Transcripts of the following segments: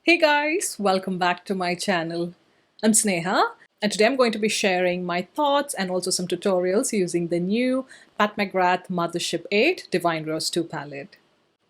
Hey guys, welcome back to my channel. I'm Sneha, and today I'm going to be sharing my thoughts and also some tutorials using the new Pat McGrath Mothership 8 Divine Rose 2 palette.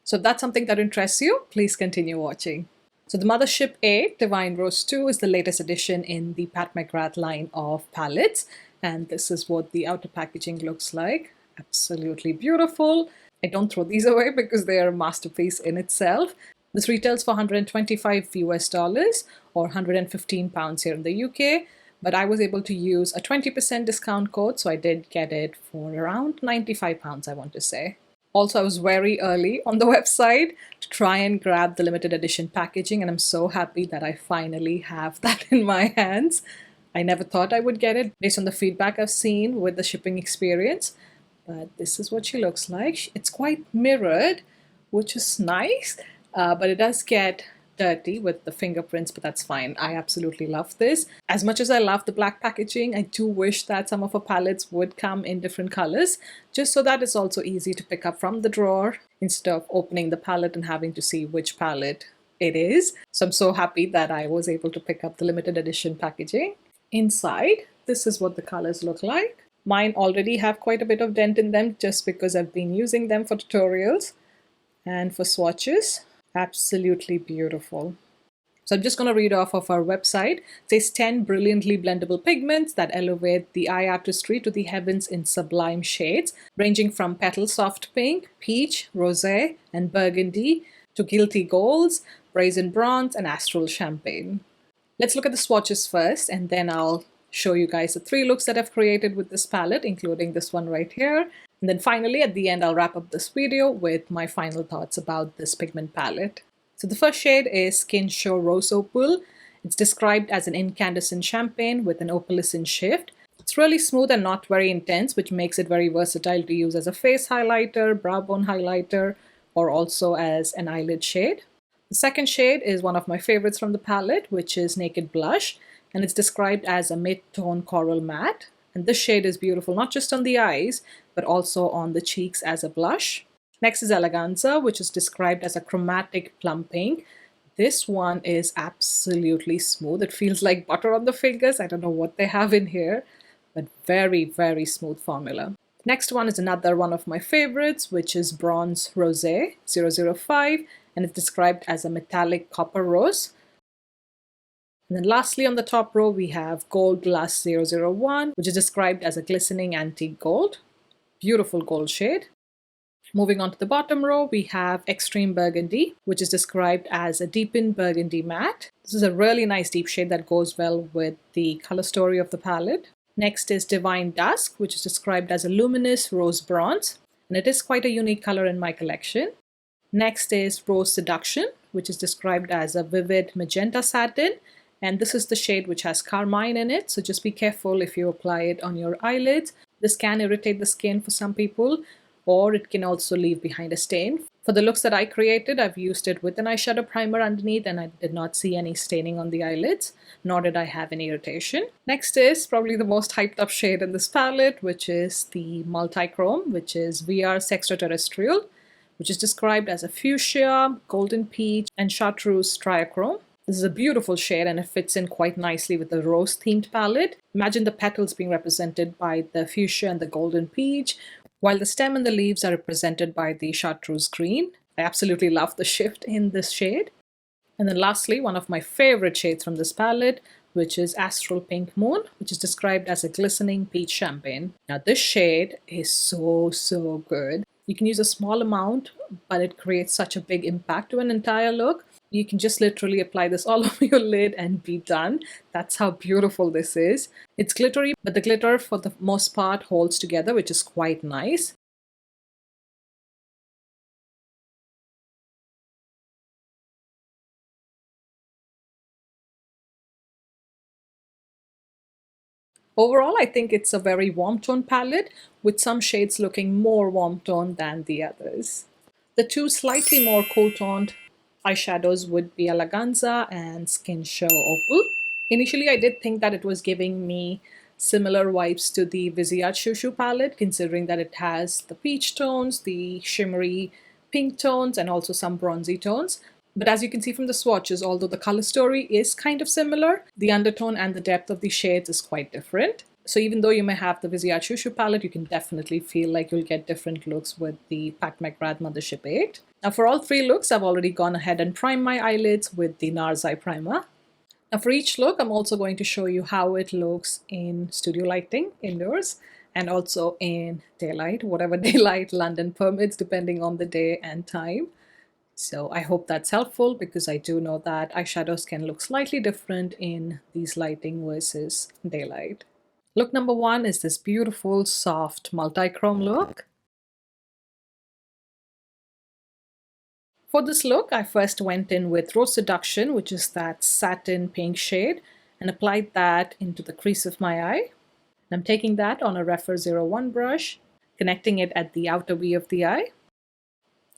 So if that's something that interests you, please continue watching. So the Mothership 8 Divine Rose 2 is the latest addition in the Pat McGrath line of palettes, and this is what the outer packaging looks like. Absolutely beautiful. I don't throw these away because they are a masterpiece in itself. This retails for 125 US dollars or 115 pounds here in the UK, but I was able to use a 20% discount code, so I did get it for around 95 pounds, I want to say. Also, I was very early on the website to try and grab the limited edition packaging, and I'm so happy that I finally have that in my hands. I never thought I would get it based on the feedback I've seen with the shipping experience, but this is what she looks like. It's quite mirrored, which is nice. But it does get dirty with the fingerprints, but that's fine. I absolutely love this. As much as I love the black packaging, I do wish that some of our palettes would come in different colors, just so that it's also easy to pick up from the drawer instead of opening the palette and having to see which palette it is. So I'm so happy that I was able to pick up the limited edition packaging. Inside, this is what the colors look like. Mine already have quite a bit of dent in them just because I've been using them for tutorials and for swatches. Absolutely beautiful. So I'm just going to read off of our website. It says 10 brilliantly blendable pigments that elevate the eye artistry to the heavens in sublime shades, ranging from petal soft pink, peach, rosé, and burgundy to guilty golds, brazen bronze, and astral champagne. Let's look at the swatches first, and then I'll show you guys the 3 looks that I've created with this palette, including this one right here. And then finally, at the end, I'll wrap up this video with my final thoughts about this pigment palette. So the first shade is Skin Show Rose Opal. It's described as an incandescent champagne with an opalescent shift. It's really smooth and not very intense, which makes it very versatile to use as a face highlighter, brow bone highlighter, or also as an eyelid shade. The second shade is one of my favorites from the palette, which is Naked Blush, and it's described as a mid-tone coral matte. And this shade is beautiful not just on the eyes, but also on the cheeks as a blush. Next is Eleganza, which is described as a chromatic plum pink. This one is absolutely smooth. It feels like butter on the fingers. I don't know what they have in here, but very, very smooth formula. Next one is another one of my favorites, which is Bronze Rosé 005, and it's described as a metallic copper rose. And then lastly, on the top row, we have Gold Glass 001, which is described as a glistening antique gold. Beautiful gold shade. Moving on to the bottom row, we have Extreme Burgundy, which is described as a deepened burgundy matte. This is a really nice deep shade that goes well with the color story of the palette. Next is Divine Dusk, which is described as a luminous rose bronze, and it is quite a unique color in my collection. Next is Rose Seduction, which is described as a vivid magenta satin, and this is the shade which has carmine in it, so just be careful if you apply it on your eyelids. This can irritate the skin for some people, or it can also leave behind a stain. For the looks that I created, I've used it with an eyeshadow primer underneath, and I did not see any staining on the eyelids, nor did I have any irritation. Next is probably the most hyped up shade in this palette, which is the Multichrome, which is VR Extraterrestrial, which is described as a fuchsia, golden peach, and chartreuse triachrome. This is a beautiful shade and it fits in quite nicely with the rose-themed palette. Imagine the petals being represented by the fuchsia and the golden peach, while the stem and the leaves are represented by the chartreuse green. I absolutely love the shift in this shade. And then lastly, one of my favorite shades from this palette, which is Astral Pink Moon, which is described as a glistening peach champagne. Now this shade is so good. You can use a small amount, but it creates such a big impact to an entire look. You can just literally apply this all over your lid and be done. That's how beautiful this is. It's glittery, but the glitter for the most part holds together, which is quite nice. Overall, I think it's a very warm tone palette, with some shades looking more warm toned than the others. The two slightly more cool toned eyeshadows would be Eleganza and Skin Show Opal. Initially, I did think that it was giving me similar vibes to the VIII Shoo Shoo palette, considering that it has the peach tones, the shimmery pink tones, and also some bronzy tones. But as you can see from the swatches, although the color story is kind of similar, the undertone and the depth of the shades is quite different. So even though you may have the VIII palette, you can definitely feel like you'll get different looks with the Pat McGrath Mothership 8. Now for all three looks, I've already gone ahead and primed my eyelids with the NARS Eye Primer. Now for each look, I'm also going to show you how it looks in studio lighting indoors and also in daylight, whatever daylight London permits depending on the day and time. So I hope that's helpful because I do know that eyeshadows can look slightly different in these lighting versus daylight. Look number one is this beautiful soft multi-chrome look. For this look, I first went in with Rose Seduction, which is that satin pink shade, and applied that into the crease of my eye. I'm taking that on a Refer 01 brush, connecting it at the outer V of the eye.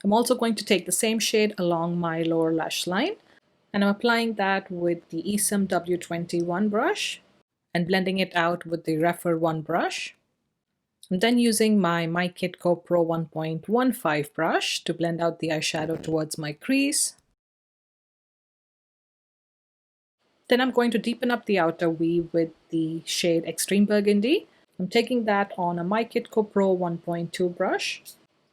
I'm also going to take the same shade along my lower lash line, and I'm applying that with the VIII W21 brush and blending it out with the Refer 1 brush. I'm then using my Kit Pro 1.15 brush to blend out the eyeshadow towards my crease. Then I'm going to deepen up the outer V with the shade Extreme Burgundy. I'm taking that on a Kit Pro 1.2 brush,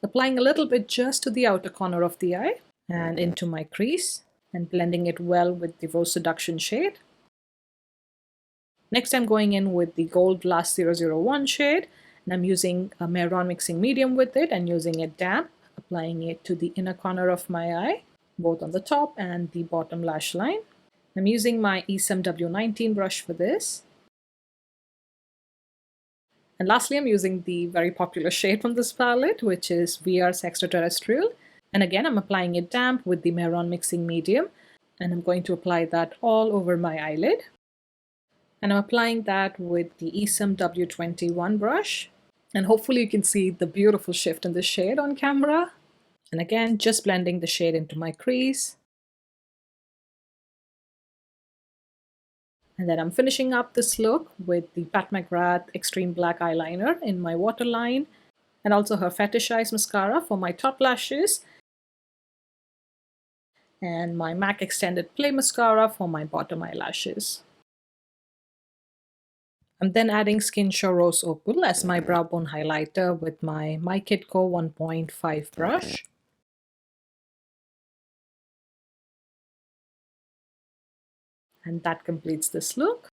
applying a little bit just to the outer corner of the eye and into my crease and blending it well with the Rose Seduction shade. Next, I'm going in with the Gold Blast 001 shade, and I'm using a Mehron mixing medium with it and using it damp, applying it to the inner corner of my eye, both on the top and the bottom lash line. I'm using my VIII W19 brush for this. And lastly, I'm using the very popular shade from this palette, which is VR's Extraterrestrial. And again, I'm applying it damp with the Mehron mixing medium, and I'm going to apply that all over my eyelid. And I'm applying that with the VIII W21 brush. And hopefully you can see the beautiful shift in the shade on camera. And again, just blending the shade into my crease. And then I'm finishing up this look with the Pat McGrath Extreme Black Eyeliner in my waterline, and also her Fetish Eyes Mascara for my top lashes, and my MAC Extended Play Mascara for my bottom eyelashes. I'm then adding Skin Show Rose Opal as my brow bone highlighter with my Kit 1.5 brush. And that completes this look.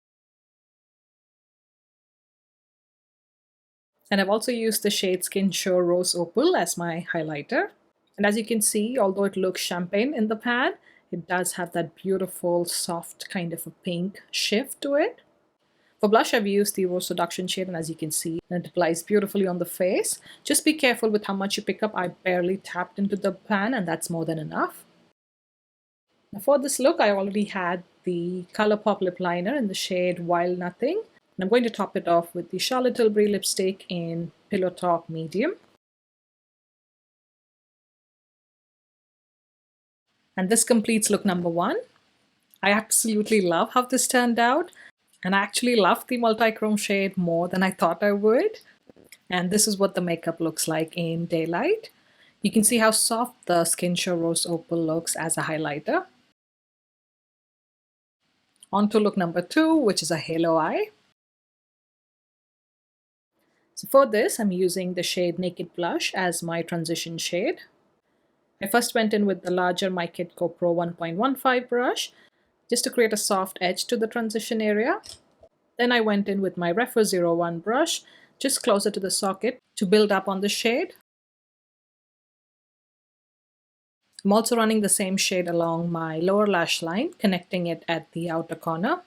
And I've also used the shade Skin Show Rose Opal as my highlighter. And as you can see, although it looks champagne in the pan, it does have that beautiful, soft kind of a pink shift to it. For blush, I've used the Rose Seduction shade, and as you can see, it applies beautifully on the face. Just be careful with how much you pick up. I barely tapped into the pan, and that's more than enough. Now for this look, I already had the Colourpop lip liner in the shade Wild Nothing. And I'm going to top it off with the Charlotte Tilbury lipstick in Pillow Talk Medium. And this completes look number one. I absolutely love how this turned out. And I actually love the multi-chrome shade more than I thought I would. And this is what the makeup looks like in daylight. You can see how soft the Skin Show Rose Opal looks as a highlighter. On to look number two, which is a halo eye. So for this, I'm using the shade Naked Blush as my transition shade. I first went in with the larger Kit Pro 1.15 brush, just to create a soft edge to the transition area. Then I went in with my Refer 01 brush, just closer to the socket to build up on the shade. I'm also running the same shade along my lower lash line, connecting it at the outer corner.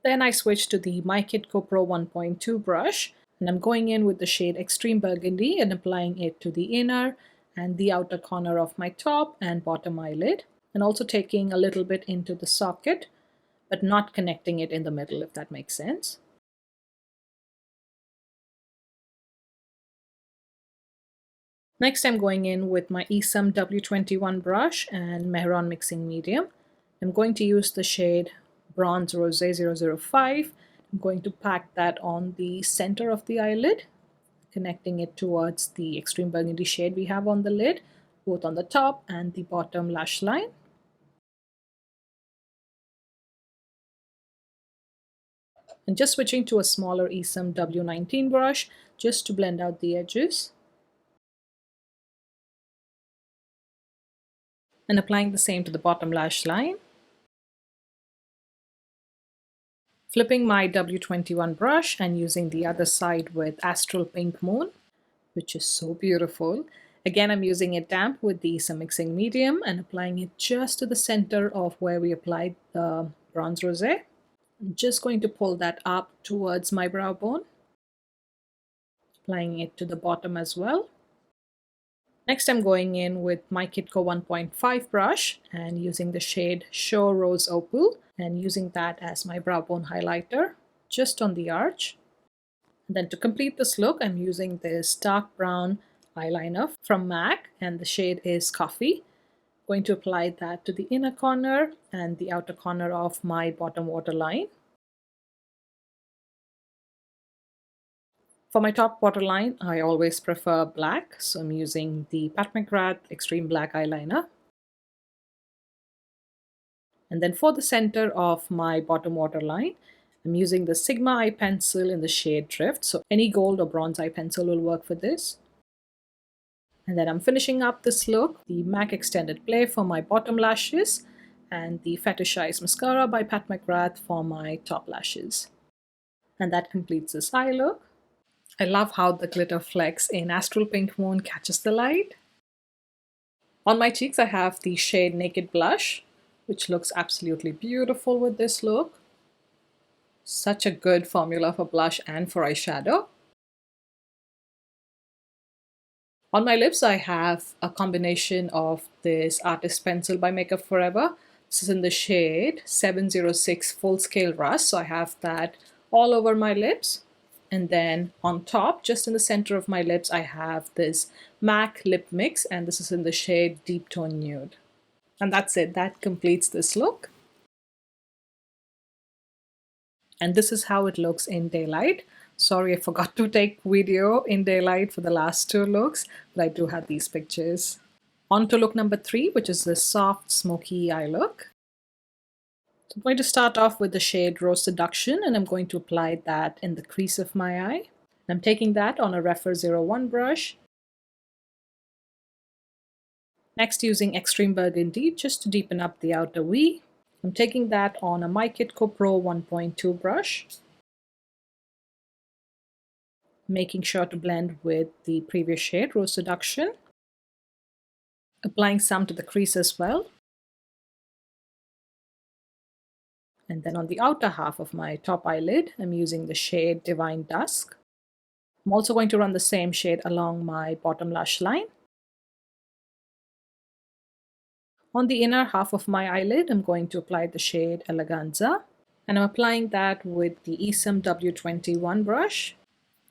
Then I switched to the Kit Pro 1.2 brush, and I'm going in with the shade Extreme Burgundy and applying it to the inner and the outer corner of my top and bottom eyelid, and also taking a little bit into the socket, but not connecting it in the middle, if that makes sense. Next, I'm going in with my VIII W21 brush and Mehron mixing medium. I'm going to use the shade Bronze Rosé 005. I'm going to pack that on the center of the eyelid, connecting it towards the extreme burgundy shade we have on the lid, both on the top and the bottom lash line. And just switching to a smaller VIII W19 brush just to blend out the edges. And applying the same to the bottom lash line. Flipping my W21 brush and using the other side with Astral Pink Moon, which is so beautiful. Again, I'm using it damp with the VIII mixing medium and applying it just to the center of where we applied the bronze rosé. I'm just going to pull that up towards my brow bone, applying it to the bottom as well. Next, I'm going in with my Kitco 1.5 brush and using the shade Show Rose Opal and using that as my brow bone highlighter just on the arch. And then to complete this look, I'm using this dark brown eyeliner from MAC and the shade is Coffee. I'm going to apply that to the inner corner and the outer corner of my bottom waterline. For my top waterline, I always prefer black, so I'm using the Pat McGrath Extreme Black Eyeliner. And then for the center of my bottom waterline, I'm using the Sigma Eye Pencil in the shade Drift, so any gold or bronze eye pencil will work for this. And then I'm finishing up this look, the MAC Extended Play for my bottom lashes, and the Fetish Eyes Mascara by Pat McGrath for my top lashes. And that completes this eye look. I love how the glitter flecks in Astral Pink Moon catches the light. On my cheeks, I have the shade Naked Blush, which looks absolutely beautiful with this look. Such a good formula for blush and for eyeshadow. On my lips, I have a combination of this Artist Pencil by Makeup Forever. This is in the shade 706 Full Scale Rust, so I have that all over my lips. And then on top, just in the center of my lips, I have this MAC Lip Mix, and this is in the shade Deep Tone Nude. And that's it. That completes this look. And this is how it looks in daylight. Sorry, I forgot to take video in daylight for the last two looks, but I do have these pictures. On to look number 3, which is the soft, smoky eye look. So I'm going to start off with the shade Rose Seduction, and I'm going to apply that in the crease of my eye. I'm taking that on a Refer 01 brush. Next, using Extreme Burgundy just to deepen up the outer V. I'm taking that on a My Kitco Pro 1.2 brush. Making sure to blend with the previous shade, Rose Seduction. Applying some to the crease as well. And then on the outer half of my top eyelid, I'm using the shade Divine Dusk. I'm also going to run the same shade along my bottom lash line. On the inner half of my eyelid, I'm going to apply the shade Eleganza. And I'm applying that with the VIII W21 brush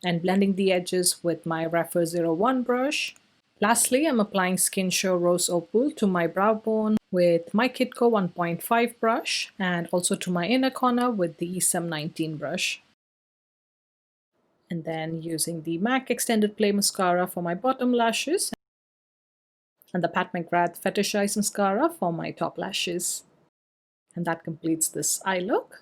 and blending the edges with my Refer 01 brush. Lastly, I'm applying Skin Show Rose Opal to my brow bone with my Kitco 1.5 brush and also to my inner corner with the VIII 19 brush. And then using the MAC Extended Play Mascara for my bottom lashes and the Pat McGrath Fetish Eyes Mascara for my top lashes. And that completes this eye look.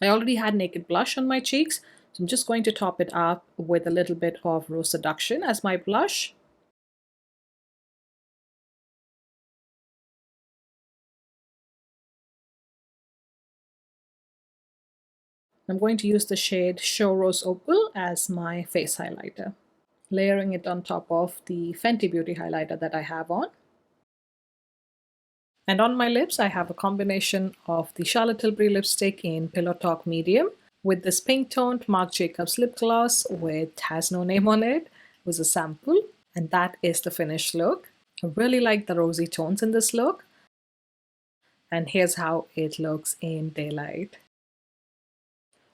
I already had Naked Blush on my cheeks, so I'm just going to top it up with a little bit of Rose Seduction as my blush. I'm going to use the shade Show Rose Opal as my face highlighter, layering it on top of the Fenty Beauty highlighter that I have on. And on my lips, I have a combination of the Charlotte Tilbury lipstick in Pillow Talk Medium with this pink toned Marc Jacobs lip gloss with Has No Name on it. It was a sample, and that is the finished look. I really like the rosy tones in this look. And here's how it looks in daylight.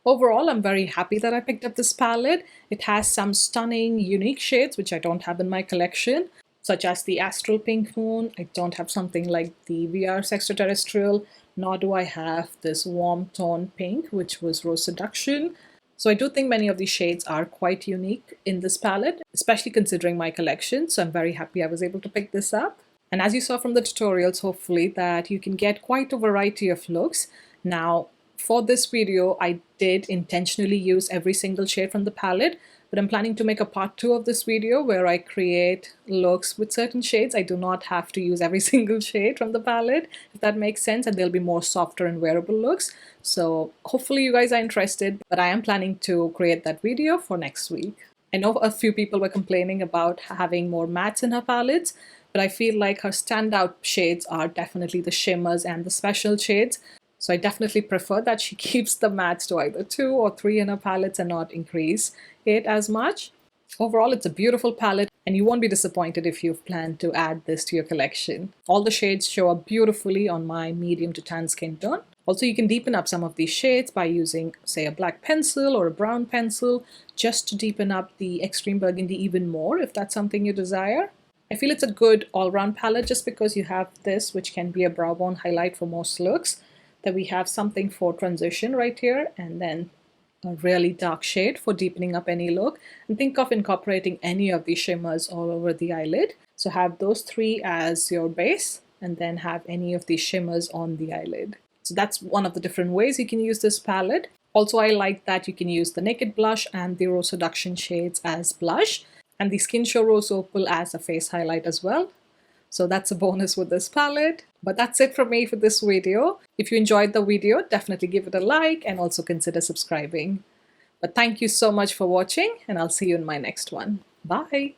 Overall, I'm very happy that I picked up this palette. It has some stunning, unique shades which I don't have in my collection, such as the Astral Pink Moon. I don't have something like the VIII Extraterrestrial, nor do I have this warm tone pink, which was Rose Seduction. So I do think many of these shades are quite unique in this palette, especially considering my collection. So I'm very happy I was able to pick this up. And as you saw from the tutorials, hopefully, that you can get quite a variety of looks. Now, for this video, I did intentionally use every single shade from the palette, but I'm planning to make a part 2 of this video where I create looks with certain shades. I do not have to use every single shade from the palette, if that makes sense, and there'll be more softer and wearable looks. So hopefully you guys are interested, but I am planning to create that video for next week. I know a few people were complaining about having more mattes in her palettes, but I feel like her standout shades are definitely the shimmers and the special shades. So I definitely prefer that she keeps the mattes to either 2 or 3 in her palettes and not increase it as much. Overall, it's a beautiful palette and you won't be disappointed if you've planned to add this to your collection. All the shades show up beautifully on my medium to tan skin tone. Also, you can deepen up some of these shades by using, say, a black pencil or a brown pencil just to deepen up the extreme burgundy even more if that's something you desire. I feel it's a good all-round palette just because you have this, which can be a brow bone highlight for most looks, that we have something for transition right here, and then a really dark shade for deepening up any look. And think of incorporating any of these shimmers all over the eyelid. So have those 3 as your base, and then have any of these shimmers on the eyelid. So that's one of the different ways you can use this palette. Also, I like that you can use the Naked Blush and the Rose Seduction shades as blush, and the Skin Show Rose Opal as a face highlight as well. So that's a bonus with this palette. But that's it from me for this video. If you enjoyed the video, definitely give it a like and also consider subscribing. But thank you so much for watching, and I'll see you in my next one. Bye!